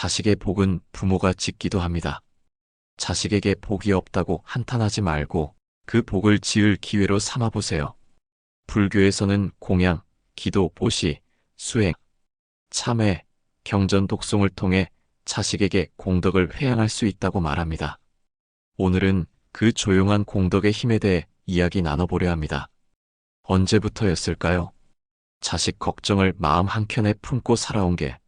자식의 복은 부모가 짓기도 합니다. 자식에게 복이 없다고 한탄하지 말고 그 복을 지을 기회로 삼아보세요. 불교에서는 공양, 기도, 보시, 수행, 참회, 경전, 독송을 통해 자식에게 공덕을 회양할 수 있다고 말합니다. 오늘은 그 조용한 공덕의 힘에 대해 이야기 나눠보려 합니다. 언제부터였을까요? 자식 걱정을 마음 한켠에 품고 살아온 게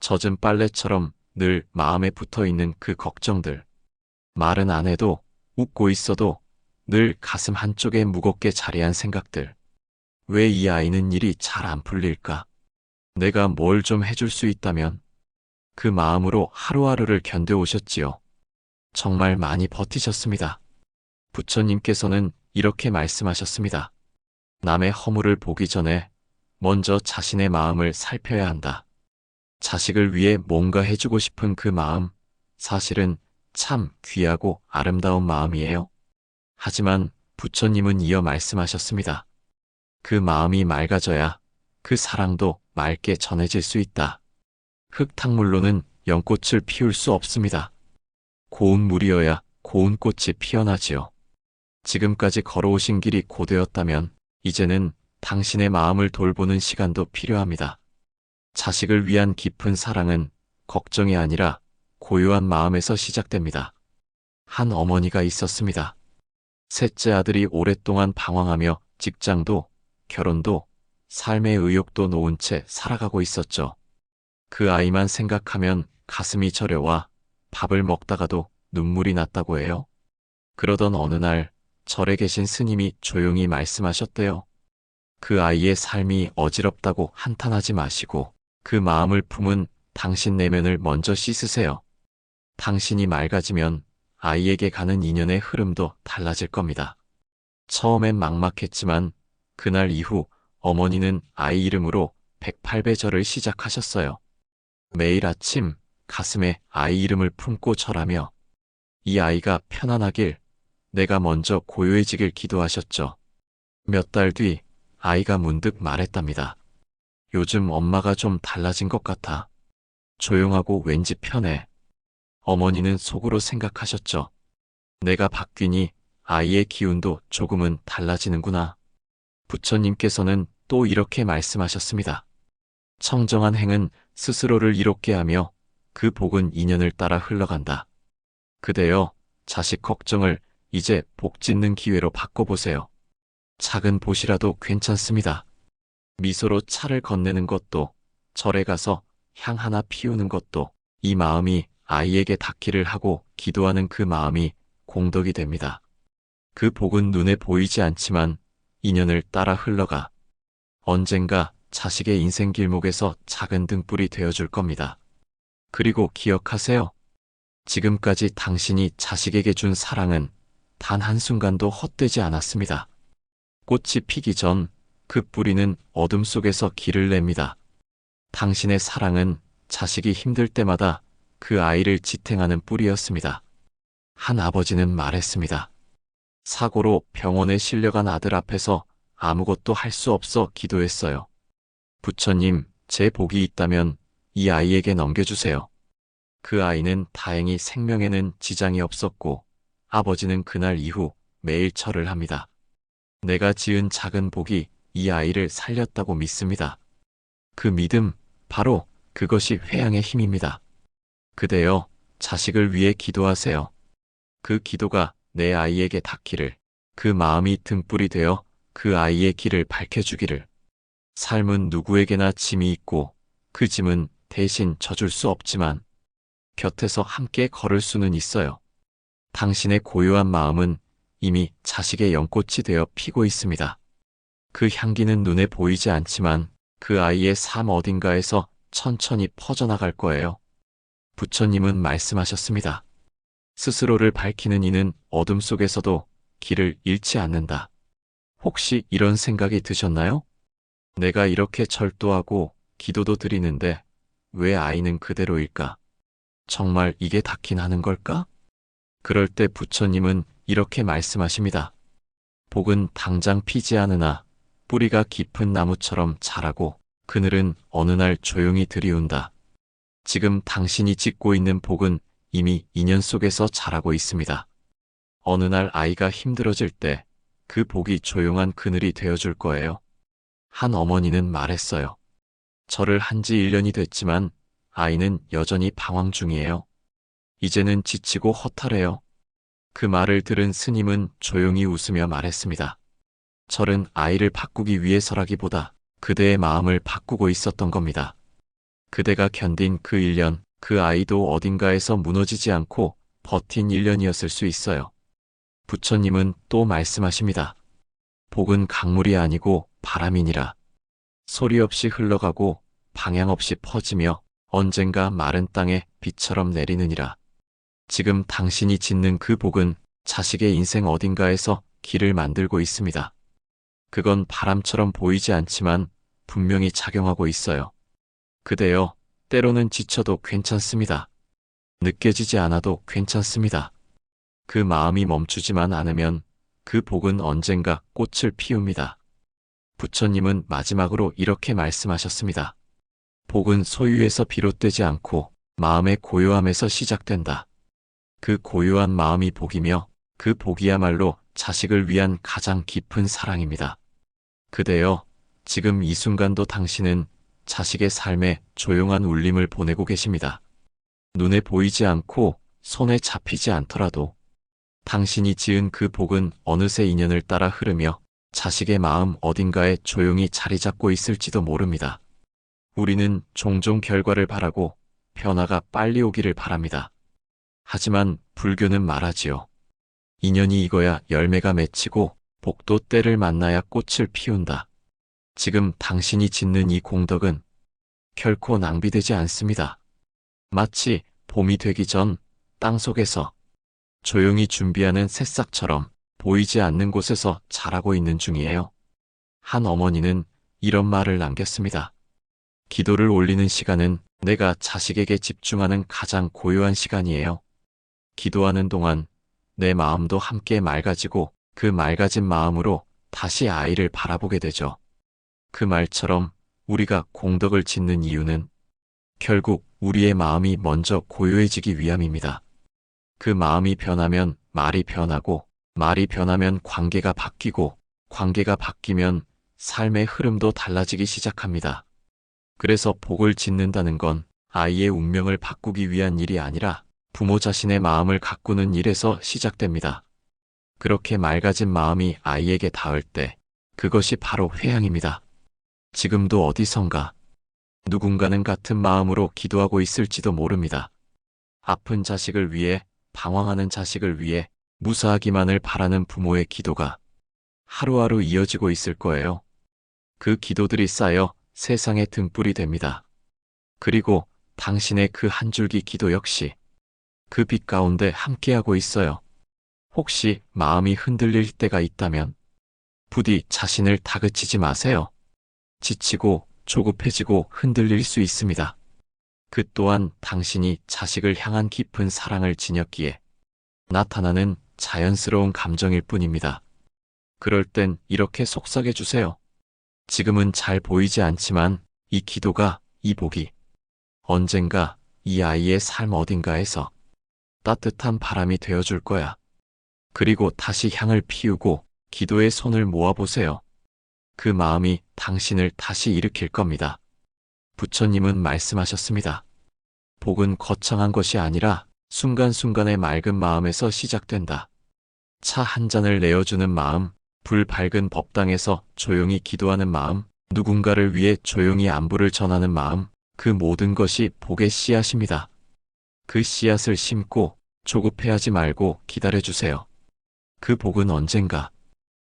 젖은 빨래처럼 늘 마음에 붙어있는 그 걱정들. 말은 안 해도 웃고 있어도 늘 가슴 한쪽에 무겁게 자리한 생각들. 왜 이 아이는 일이 잘 안 풀릴까? 내가 뭘 좀 해줄 수 있다면? 그 마음으로 하루하루를 견뎌오셨지요. 정말 많이 버티셨습니다. 부처님께서는 이렇게 말씀하셨습니다. 남의 허물을 보기 전에 먼저 자신의 마음을 살펴야 한다. 자식을 위해 뭔가 해주고 싶은 그 마음, 사실은 참 귀하고 아름다운 마음이에요. 하지만 부처님은 이어 말씀하셨습니다. 그 마음이 맑아져야 그 사랑도 맑게 전해질 수 있다. 흙탕물로는 연꽃을 피울 수 없습니다. 고운 물이어야 고운 꽃이 피어나지요. 지금까지 걸어오신 길이 고되었다면 이제는 당신의 마음을 돌보는 시간도 필요합니다. 자식을 위한 깊은 사랑은 걱정이 아니라 고요한 마음에서 시작됩니다. 한 어머니가 있었습니다. 셋째 아들이 오랫동안 방황하며 직장도, 결혼도, 삶의 의욕도 놓은 채 살아가고 있었죠. 그 아이만 생각하면 가슴이 저려와 밥을 먹다가도 눈물이 났다고 해요. 그러던 어느 날 절에 계신 스님이 조용히 말씀하셨대요. 그 아이의 삶이 어지럽다고 한탄하지 마시고 그 마음을 품은 당신 내면을 먼저 씻으세요. 당신이 맑아지면 아이에게 가는 인연의 흐름도 달라질 겁니다. 처음엔 막막했지만 그날 이후 어머니는 아이 이름으로 108배 절을 시작하셨어요. 매일 아침 가슴에 아이 이름을 품고 절하며 이 아이가 편안하길, 내가 먼저 고요해지길 기도하셨죠. 몇 달 뒤 아이가 문득 말했답니다. 요즘 엄마가 좀 달라진 것 같아. 조용하고 왠지 편해. 어머니는 속으로 생각하셨죠. 내가 바뀌니 아이의 기운도 조금은 달라지는구나. 부처님께서는 또 이렇게 말씀하셨습니다. 청정한 행은 스스로를 이롭게 하며 그 복은 인연을 따라 흘러간다. 그대여, 자식 걱정을 이제 복 짓는 기회로 바꿔보세요. 작은 보시라도 괜찮습니다. 미소로 차를 건네는 것도, 절에 가서 향 하나 피우는 것도 이 마음이 아이에게 닿기를 하고 기도하는 그 마음이 공덕이 됩니다. 그 복은 눈에 보이지 않지만 인연을 따라 흘러가 언젠가 자식의 인생 길목에서 작은 등불이 되어줄 겁니다. 그리고 기억하세요. 지금까지 당신이 자식에게 준 사랑은 단 한순간도 헛되지 않았습니다. 꽃이 피기 전 그 뿌리는 어둠 속에서 길을 냅니다. 당신의 사랑은 자식이 힘들 때마다 그 아이를 지탱하는 뿌리였습니다. 한 아버지는 말했습니다. 사고로 병원에 실려간 아들 앞에서 아무것도 할 수 없어 기도했어요. 부처님, 제 복이 있다면 이 아이에게 넘겨주세요. 그 아이는 다행히 생명에는 지장이 없었고 아버지는 그날 이후 매일 절을 합니다. 내가 지은 작은 복이 이 아이를 살렸다고 믿습니다. 그 믿음, 바로 그것이 회양의 힘입니다. 그대여, 자식을 위해 기도하세요. 그 기도가 내 아이에게 닿기를, 그 마음이 등불이 되어 그 아이의 길을 밝혀주기를. 삶은 누구에게나 짐이 있고 그 짐은 대신 져줄 수 없지만 곁에서 함께 걸을 수는 있어요. 당신의 고요한 마음은 이미 자식의 연꽃이 되어 피고 있습니다. 그 향기는 눈에 보이지 않지만 그 아이의 삶 어딘가에서 천천히 퍼져나갈 거예요. 부처님은 말씀하셨습니다. 스스로를 밝히는 이는 어둠 속에서도 길을 잃지 않는다. 혹시 이런 생각이 드셨나요? 내가 이렇게 절도하고 기도도 드리는데 왜 아이는 그대로일까? 정말 이게 닿긴 하는 걸까? 그럴 때 부처님은 이렇게 말씀하십니다. 복은 당장 피지 않으나 뿌리가 깊은 나무처럼 자라고 그늘은 어느 날 조용히 들이운다. 지금 당신이 짓고 있는 복은 이미 인연 속에서 자라고 있습니다. 어느 날 아이가 힘들어질 때 그 복이 조용한 그늘이 되어줄 거예요. 한 어머니는 말했어요. 절을 한 지 1년이 됐지만 아이는 여전히 방황 중이에요. 이제는 지치고 허탈해요. 그 말을 들은 스님은 조용히 웃으며 말했습니다. 절은 아이를 바꾸기 위해서라기보다 그대의 마음을 바꾸고 있었던 겁니다. 그대가 견딘 그 1년, 그 아이도 어딘가에서 무너지지 않고 버틴 1년이었을 수 있어요. 부처님은 또 말씀하십니다. 복은 강물이 아니고 바람이니라. 소리 없이 흘러가고 방향 없이 퍼지며 언젠가 마른 땅에 비처럼 내리느니라. 지금 당신이 짓는 그 복은 자식의 인생 어딘가에서 길을 만들고 있습니다. 그건 바람처럼 보이지 않지만 분명히 작용하고 있어요. 그대여, 때로는 지쳐도 괜찮습니다. 느껴지지 않아도 괜찮습니다. 그 마음이 멈추지만 않으면 그 복은 언젠가 꽃을 피웁니다. 부처님은 마지막으로 이렇게 말씀하셨습니다. 복은 소유에서 비롯되지 않고 마음의 고요함에서 시작된다. 그 고요한 마음이 복이며 그 복이야말로 자식을 위한 가장 깊은 사랑입니다. 그대여, 지금 이 순간도 당신은 자식의 삶에 조용한 울림을 보내고 계십니다. 눈에 보이지 않고 손에 잡히지 않더라도 당신이 지은 그 복은 어느새 인연을 따라 흐르며 자식의 마음 어딘가에 조용히 자리 잡고 있을지도 모릅니다. 우리는 종종 결과를 바라고 변화가 빨리 오기를 바랍니다. 하지만 불교는 말하지요. 인연이 익어야 열매가 맺히고 복도 때를 만나야 꽃을 피운다. 지금 당신이 짓는 이 공덕은 결코 낭비되지 않습니다. 마치 봄이 되기 전 땅속에서 조용히 준비하는 새싹처럼 보이지 않는 곳에서 자라고 있는 중이에요. 한 어머니는 이런 말을 남겼습니다. 기도를 올리는 시간은 내가 자식에게 집중하는 가장 고요한 시간이에요. 기도하는 동안 내 마음도 함께 맑아지고 그 맑아진 마음으로 다시 아이를 바라보게 되죠. 그 말처럼 우리가 공덕을 짓는 이유는 결국 우리의 마음이 먼저 고요해지기 위함입니다. 그 마음이 변하면 말이 변하고 말이 변하면 관계가 바뀌고 관계가 바뀌면 삶의 흐름도 달라지기 시작합니다. 그래서 복을 짓는다는 건 아이의 운명을 바꾸기 위한 일이 아니라 부모 자신의 마음을 가꾸는 일에서 시작됩니다. 그렇게 맑아진 마음이 아이에게 닿을 때 그것이 바로 회양입니다. 지금도 어디선가 누군가는 같은 마음으로 기도하고 있을지도 모릅니다. 아픈 자식을 위해, 방황하는 자식을 위해 무사하기만을 바라는 부모의 기도가 하루하루 이어지고 있을 거예요. 그 기도들이 쌓여 세상의 등불이 됩니다. 그리고 당신의 그 한 줄기 기도 역시 그 빛 가운데 함께하고 있어요. 혹시 마음이 흔들릴 때가 있다면 부디 자신을 다그치지 마세요. 지치고 조급해지고 흔들릴 수 있습니다. 그 또한 당신이 자식을 향한 깊은 사랑을 지녔기에 나타나는 자연스러운 감정일 뿐입니다. 그럴 땐 이렇게 속삭여 주세요. 지금은 잘 보이지 않지만 이 기도가, 이 복이 언젠가 이 아이의 삶 어딘가에서 따뜻한 바람이 되어줄 거야. 그리고 다시 향을 피우고 기도의 손을 모아보세요. 그 마음이 당신을 다시 일으킬 겁니다. 부처님은 말씀하셨습니다. 복은 거창한 것이 아니라 순간순간의 맑은 마음에서 시작된다. 차 한 잔을 내어주는 마음, 불 밝은 법당에서 조용히 기도하는 마음, 누군가를 위해 조용히 안부를 전하는 마음, 그 모든 것이 복의 씨앗입니다. 그 씨앗을 심고 조급해하지 말고 기다려주세요. 그 복은 언젠가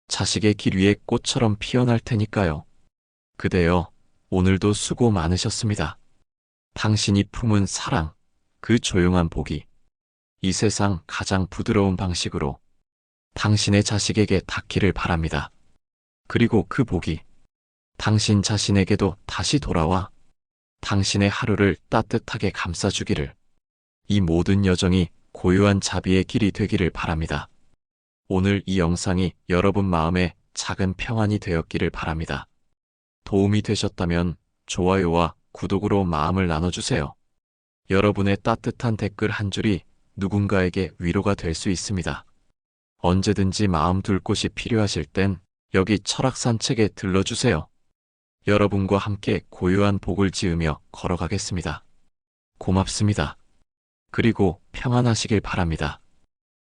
자식의 길 위에 꽃처럼 피어날 테니까요. 그대여, 오늘도 수고 많으셨습니다. 당신이 품은 사랑, 그 조용한 복이 이 세상 가장 부드러운 방식으로 당신의 자식에게 닿기를 바랍니다. 그리고 그 복이 당신 자신에게도 다시 돌아와 당신의 하루를 따뜻하게 감싸주기를, 이 모든 여정이 고요한 자비의 길이 되기를 바랍니다. 오늘 이 영상이 여러분 마음에 작은 평안이 되었기를 바랍니다. 도움이 되셨다면 좋아요와 구독으로 마음을 나눠주세요. 여러분의 따뜻한 댓글 한 줄이 누군가에게 위로가 될 수 있습니다. 언제든지 마음 둘 곳이 필요하실 땐 여기 철학산책에 들러주세요. 여러분과 함께 고요한 복을 지으며 걸어가겠습니다. 고맙습니다. 그리고 평안하시길 바랍니다.